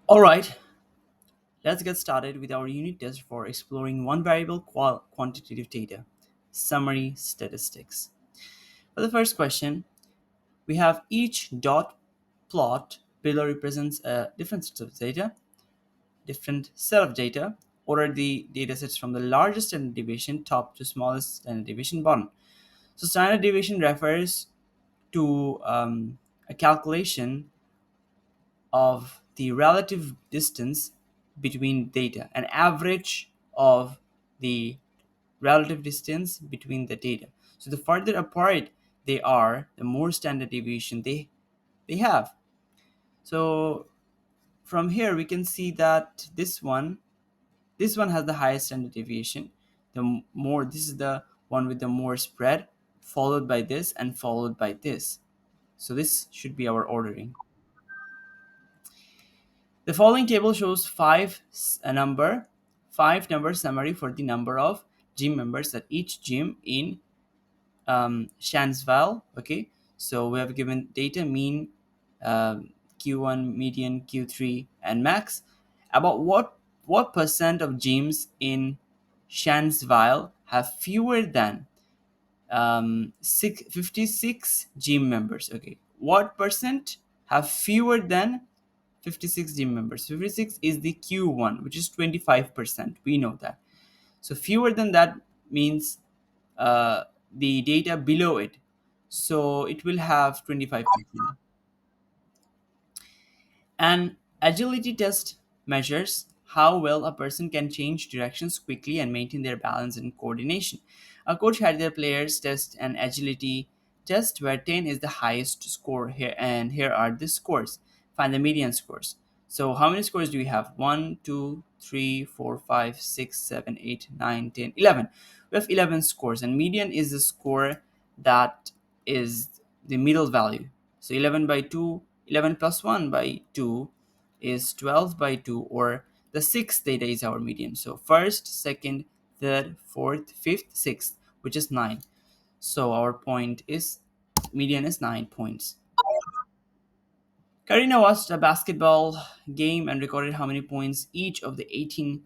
All right, let's get started with our unit test for exploring one variable quantitative data, summary statistics. For the first question, we have each dot plot below represents a different set of data. Order the data sets from the largest standard deviation top to smallest standard deviation bottom. So standard deviation refers to a calculation of the relative distance between data, an average of the relative distance between the data. So the farther apart they are, the more standard deviation they have. So from here we can see that this one has the highest standard deviation. More this is the one with the more spread, followed by this and followed by this. So this should be our ordering. The following table shows five number summary for the number of gym members at each gym in Shansville. Okay, so we have given data mean, Q1, median, Q3, and max. About what percent of gyms in Shansville have fewer than 56 gym members? Okay, what percent have fewer than 56 gym members? 56 is the Q1, which is 25%. We know that. So fewer than that means the data below it. So it will have 25%. An agility test measures how well a person can change directions quickly and maintain their balance and coordination. A coach had their players test an agility test where 10 is the highest score here, and here are the scores. Find the median scores. So, how many scores do we have? 1, 2, 3, 4, 5, 6, 7, 8, 9, 10, 11. We have 11 scores, and median is the score that is the middle value. So 11 by 2, 11 plus 1 by 2 is 12 by 2, or the sixth data is our median. So first, second, third, fourth, fifth, sixth, which is 9. So our point is median is 9 points. Karina watched a basketball game and recorded how many points each of the 18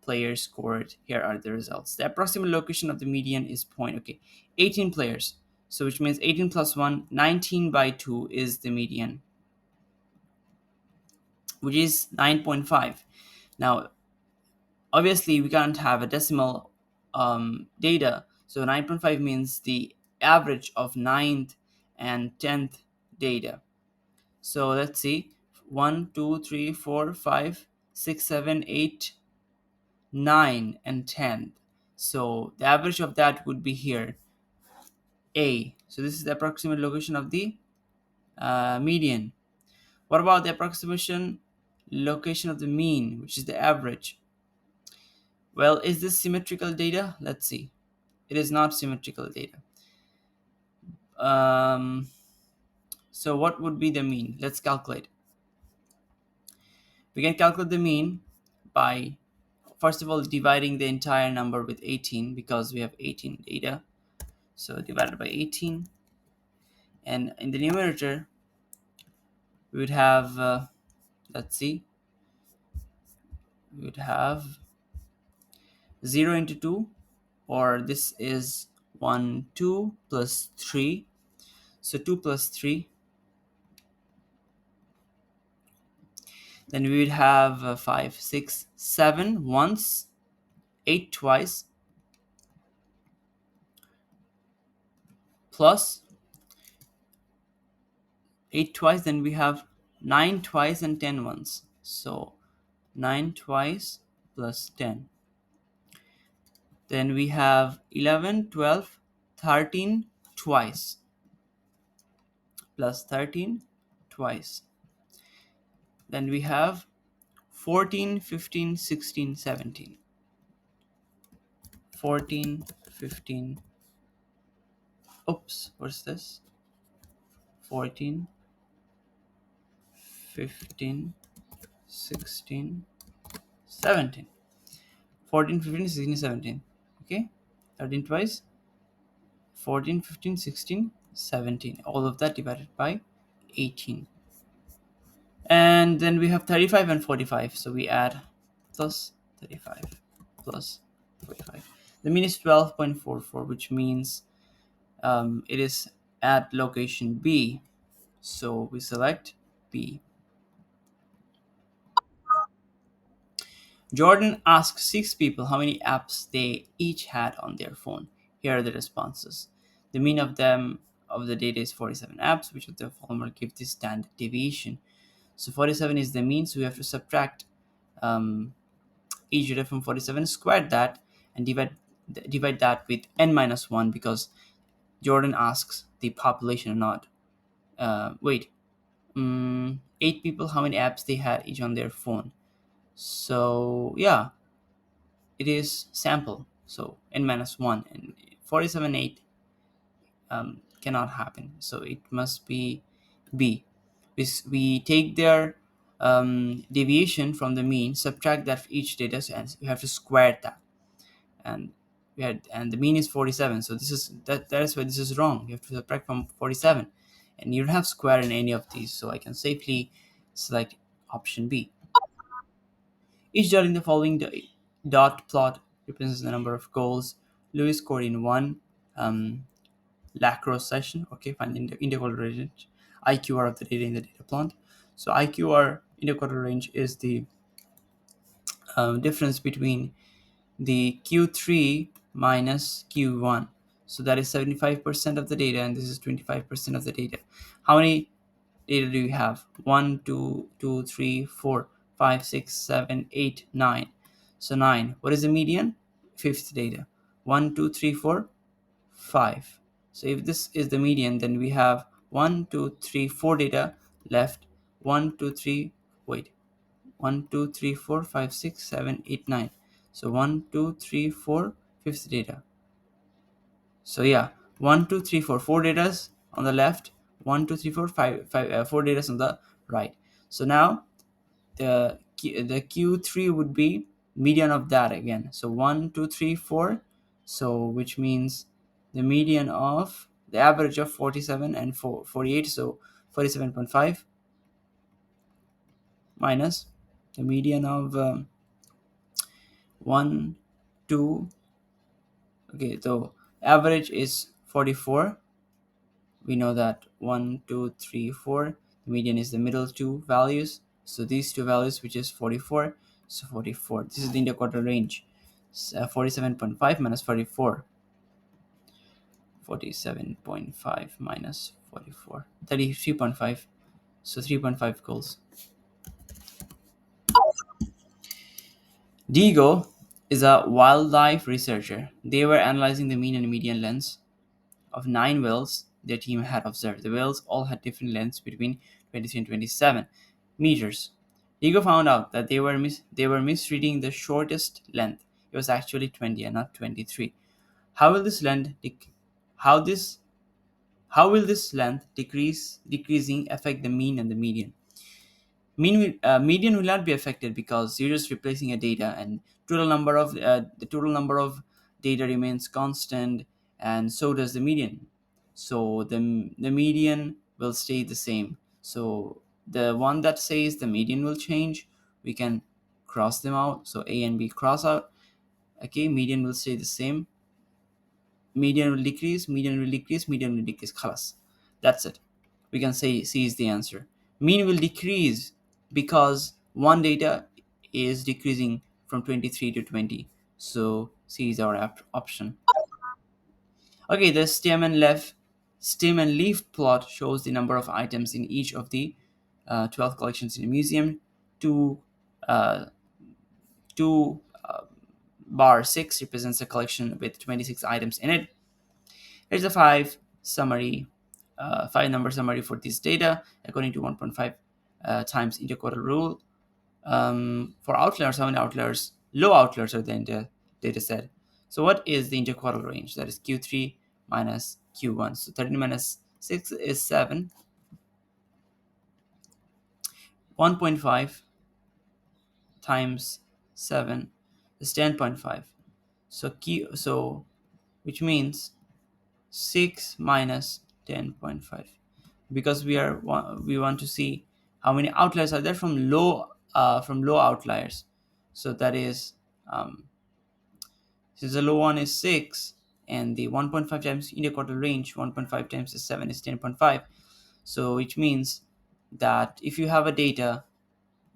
players scored. Here are the results. The approximate location of the median is point. Okay, 18 players. So which means 18 plus 1, 19 by 2 is the median, which is 9.5. Now, obviously, we can't have a decimal data. So 9.5 means the average of ninth and 10th data. So let's see, 1, 2, 3, 4, 5, 6, 7, 8, 9, and 10. So the average of that would be here, A. So this is the approximate location of the median. What about the approximation location of the mean, which is the average? Well, is this symmetrical data? Let's see. It is not symmetrical data. Um, so what would be the mean? Let's calculate. We can calculate the mean by, first of all, dividing the entire number with 18, because we have 18 data. So divided by 18. And in the numerator, we would have, let's see, we would have 0 into 2, or this is 1, 2 plus 3. So 2 plus 3. Then we would have 5, 6, 7 once, 8 twice, plus 8 twice. Then we have 9 twice and 10 once. So 9 twice plus 10. Then we have 11, 12, 13 twice, plus 13 twice. Then we have 14, 15, 16, 17. 14, 15. Oops, what's this? 14, 15, 16, 17. 14, 15, 16, 17. Okay, 13 twice. 14, 15, 16, 17. All of that divided by 18. And then we have 35 and 45. So we add plus 35 plus 45. The mean is 12.44, which means it is at location B. So we select B. Jordan asked six people how many apps they each had on their phone. Here are the responses. The mean of the data is 47 apps, which of the following will give the standard deviation. So 47 is the mean, so we have to subtract um, each data from 47, square that, and divide that with n minus 1, because Jordan asks the population or not. Wait, 8 people how many apps they had each on their phone. So yeah, it is sample, so n minus 1, and 47 8 cannot happen, so it must be B. We take their deviation from the mean, subtract that for each data, and we have to square that, and and the mean is 47, so that is why this is wrong. You have to subtract from 47, and you don't have square in any of these, so I can safely select option B. Each dot in the following dot plot represents the number of goals Lewis scored in one lacrosse session. Okay, find the interval range, IQR of the data in the data plot. So IQR, interquartile range, is the difference between the Q3 minus Q1. So that is 75% of the data, and this is 25% of the data. How many data do you have? 1, 2, 2, 3, 4, 5, 6, 7, 8, 9. So 9. What is the median? Fifth data. 1, 2, 3, 4, 5. So if this is the median, then we have 1, 2, 3, 4 data left. 1, 2, 3, wait. 1, 2, 3, 4, 5, 6, 7, 8, 9. So 1, 2, 3, 4, fifth data. So yeah, 1, 2, 3, 4, 4 data on the left, 1, 2, 3, 4, 4 data on the right. So now the Q3 would be median of that again. So 1, 2, 3, 4. So which means the median of the average of 47 and 48. So 47.5 minus the median of 1, 2. Okay, so average is 44. We know that 1, 2, 3, 4. The median is the middle two values. So these two values, which is 44. So 44. This is the interquartile range. 47.5 minus 44. 47.5 minus 44. 33.5. So 3.5 goals. Diego is a wildlife researcher. They were analyzing the mean and median lengths of 9 whales their team had observed. The whales all had different lengths between 23 and 27 meters. Diego found out that they were misreading the shortest length. It was actually 20 and not 23. How will this length how this how will this length decreasing affect the mean and the median? Median will not be affected because you're just replacing a data, and the total number of data remains constant, and so does the median. So the median will stay the same. So the one that says the median will change, we can cross them out. So A and B cross out. Okay, median will stay the same. Median will decrease, median will decrease, median will decrease. Khalas. That's it. We can say C is the answer. Mean will decrease because one data is decreasing from 23 to 20. So C is our option. Okay, the stem and leaf plot shows the number of items in each of the 12 collections in a museum. Two, uh, two bar 6 represents a collection with 26 items in it. Here's a five number summary for this data according to 1.5 times interquartile rule. For outliers, how many outliers? Low outliers are the data set. So what is the interquartile range? That is Q3 minus Q1. So 13 minus 6 is 7. 1.5 times 7 is 10.5. So which means 6 minus 10.5, because we want to see how many outliers are there from low outliers. So that is, um, since the low one is 6 and the 1.5 times interquartile range, 1.5 times is 7 is 10.5. So which means that if you have a data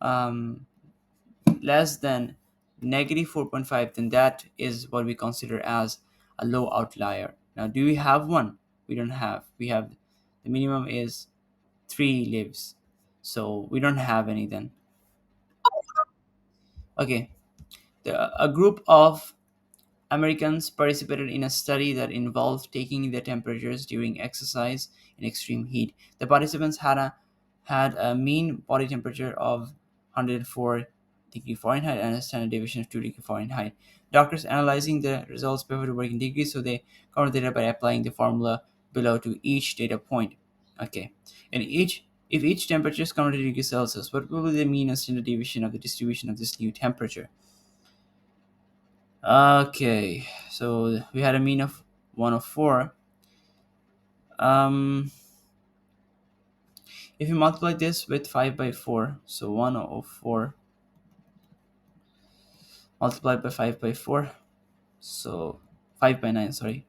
um, less than negative 4.5, then that is what we consider as a low outlier. Now, do we have one? We don't have. We have, the minimum is 3 lives. So we don't have any then. Okay. A group of Americans participated in a study that involved taking their temperatures during exercise in extreme heat. The participants had a mean body temperature of 104 degree Fahrenheit and a standard deviation of 2 degree Fahrenheit. Doctors analyzing the results prefer to work in degrees, so they counted the data by applying the formula below to each data point. Okay, and if each temperature is counted in degrees Celsius, what will be the mean and standard deviation of the distribution of this new temperature? Okay, so we had a mean of 104. Um, if you multiply this with 5 by 4, so 104 multiplied by 5 by 4, so 5 by 9, sorry,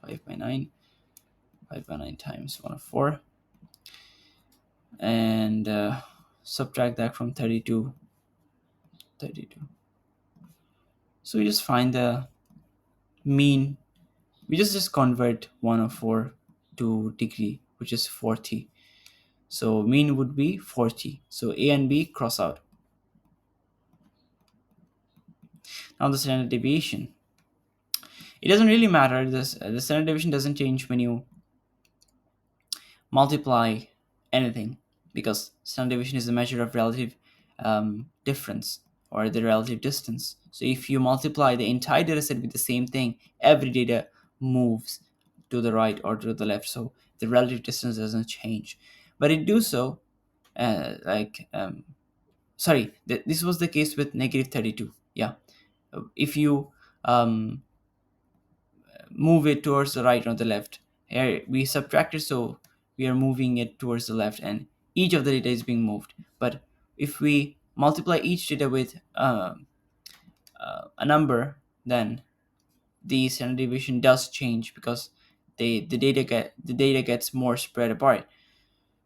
5 by 9, 5 by 9 times 104, and subtract that from 32, 32. So we just find the mean, we just convert 104 to degree, which is 40. So mean would be 40. So A and B cross out. Now the standard deviation. It doesn't really matter. The standard deviation doesn't change when you multiply anything, because standard deviation is a measure of relative difference or the relative distance. So if you multiply the entire data set with the same thing, every data moves to the right or to the left. So the relative distance doesn't change, but it do so like sorry, this was the case with negative 32. Yeah, if you um, move it towards the right or the left. Here we subtracted, so we are moving it towards the left, and each of the data is being moved. But if we multiply each data with a number, then the standard deviation does change, because the data gets more spread apart.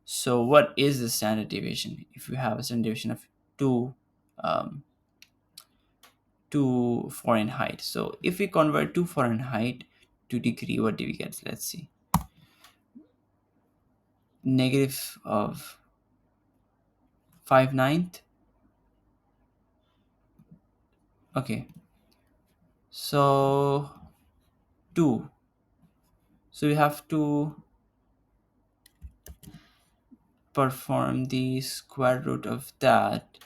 So what is the standard deviation? If you have a standard deviation of two um, 2 Fahrenheit, so if we convert 2 Fahrenheit to degree, what do we get? Let's see. Negative of 5/9. Okay, so 2. So we have to perform the square root of that.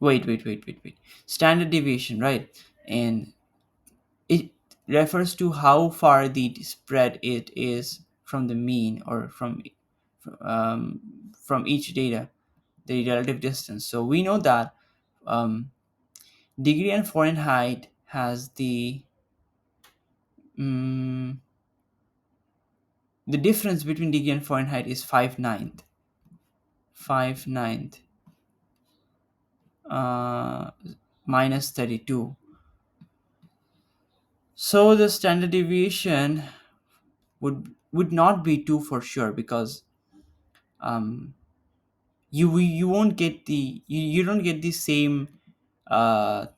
Wait. Standard deviation, right? And it refers to how far the spread it is from the mean, or um, from each data, the relative distance. So we know that um, degree and Fahrenheit has mm the difference between degree and Fahrenheit is 5/9. 5/9 uh, minus 32. So the standard deviation would not be 2 for sure, because um, you won't get you don't get the same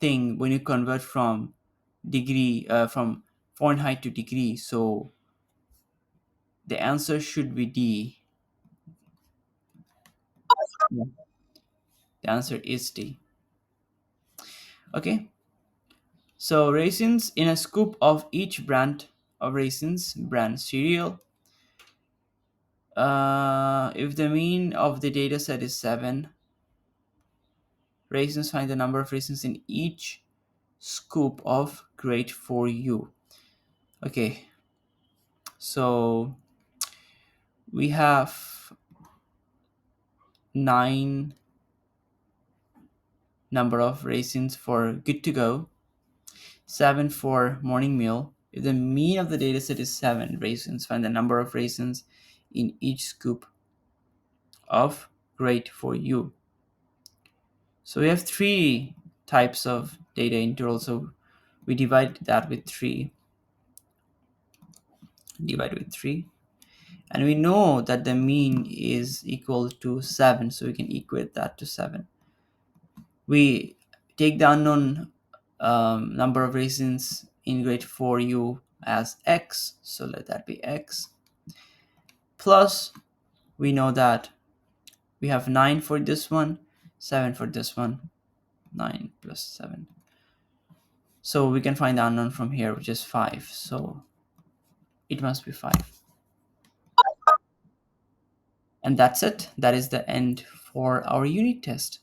thing when you convert from degree from Fahrenheit to degree. So the answer should be D. Yeah. The answer is D. Okay. So raisins in a scoop of each brand of raisins, brand cereal. If the mean of the data set is 7 raisins, find the number of raisins in each scoop of grade for you. Okay, so we have 9 number of raisins for good to go, 7 for morning meal. If the mean of the data set is 7 raisins, find the number of raisins in each scoop of grade for you. So we have three types of data interval. So we divide that with three, and we know that the mean is equal to 7, so we can equate that to 7. We take the unknown number of raisins in grade for you as x, so let that be x, plus we know that we have 9 for this one, 7 for this one, 9 plus 7. So we can find the unknown from here, which is 5. So it must be 5. And that's it. That is the end for our unit test.